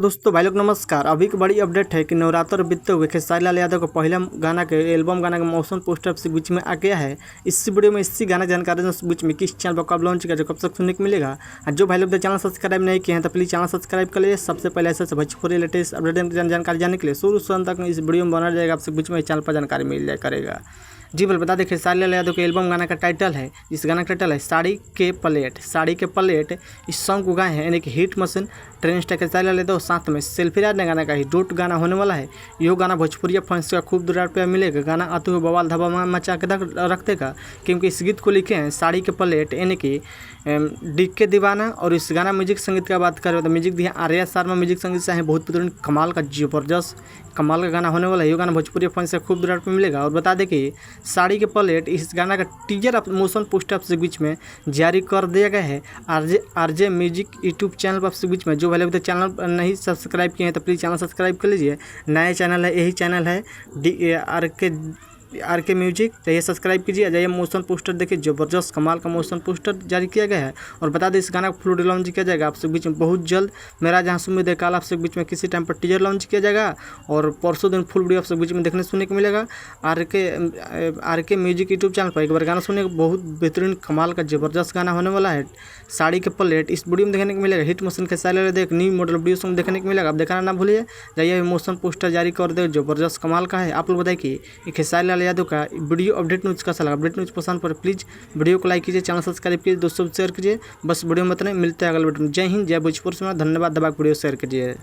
दोस्तों भाई लोग नमस्कार। अभी की बड़ी अपडेट है कि नवरात्र बीतते हुए खेसारी लाल यादव का पहला गाना के एल्बम गाना का मौसम पोस्टर से बीच में आ गया है। इस वीडियो में इसी गाना जानकारी बीच में किस चैनल पर कब लॉन्च किया जो कब तक सुनने को मिलेगा। और जो भाई लोग चैनल सब्सक्राइब नहीं किए हैं तो प्लीज़ चैनल सब्सक्राइब कर लीजिए। सबसे पहले ऐसे भोजपुरी लेटेस्ट अपडेट जानकारी जानने के लिए शुरू से अंत तक इस वीडियो में बना जाएगा। आपसे बीच में चैनल पर जानकारी मिल जाए करेगा। जी बता दें खेसारी लाल यादव के एल्बम गाना का टाइटल है, इस गाना का टाइटल है साड़ी के प्लेट। इस सॉन्ग को गाए हैं यानी कि hit machine trend star Khesari Lal Yadav, साथ में सेल्फी राज ने गाना का ही डोट गाना होने वाला है। यह गाना भोजपुरी फैंस का खूब ₹2 मिलेगा। गाना आते हुए बवाल धब्बा मचा के रख देगा, क्योंकि इस गीत को लिखे हैं साड़ी के प्लेट यानी कि DK दीवाना। और इस गाना म्यूजिक संगीत की बात करें तो म्यूजिक दिया आर्या शर्मा, म्यूजिक संगीत से बहुत बेहतरीन कमाल का जबरदस्त कमाल का गाना होने वाला है। ये गाना भोजपुरी फैंस से खूब ₹2 मिलेगा। और बता दें कि साड़ी के प्लेट इस गाना का टीजर मोशन पोस्टर से बीच में जारी कर दिया गया है। आरजे म्यूजिक यूट्यूब चैनल पर आपसे बीच में जो वाले चैनल नहीं सब्सक्राइब किए हैं तो प्लीज़ चैनल सब्सक्राइब कर लीजिए। नया चैनल है, यही चैनल है आर के म्यूजिक, जाइए सब्सक्राइब कीजिए। जाइए मोशन पोस्टर देखिए, ज़बरदस्त कमाल का मोशन पोस्टर जारी किया गया है। और बता दें इस गाना को फुल लॉन्च किया जाएगा आपसे बीच में बहुत जल्द। मेरा जहां से उम्मीद है कल आपसे बीच में किसी टाइम पर टीजर लॉन्च किया जाएगा और परसों दिन फुल वीडियो आपसे बीच में देखने सुनने को मिलेगा। आर के म्यूजिक यूट्यूब चैनल पर एक बार गाना सुनने को बहुत बेहतरीन कमाल का ज़बरदस्त गाना होने वाला है साड़ी के प्लेट। इस वीडियो में देखने को मिलेगा हिट मशीन के सारे देख न्यू मॉडल वीडियो सॉन्ग देखने को मिलेगा। आप देखना ना भूलिए। जाइए मोशन पोस्टर जारी कर दे, ज़बरदस्त कमाल का है। आप लोग बताइए कि खेसारी लाल यादव का वीडियो अपडेट न्यूज़ कैसा लगा। अपडेट न्यूज़ पसंद पर प्लीज़ वीडियो को लाइक कीजिए, चैनल सब्सक्राइब कीजिए, दोस्तों शेयर कीजिए। बस वीडियो में इतना मिलते हैं अगले वीडियो में। जय हिंद, जय भोजपुर। धन्यवाद। दबा वीडियो शेयर कीजिए।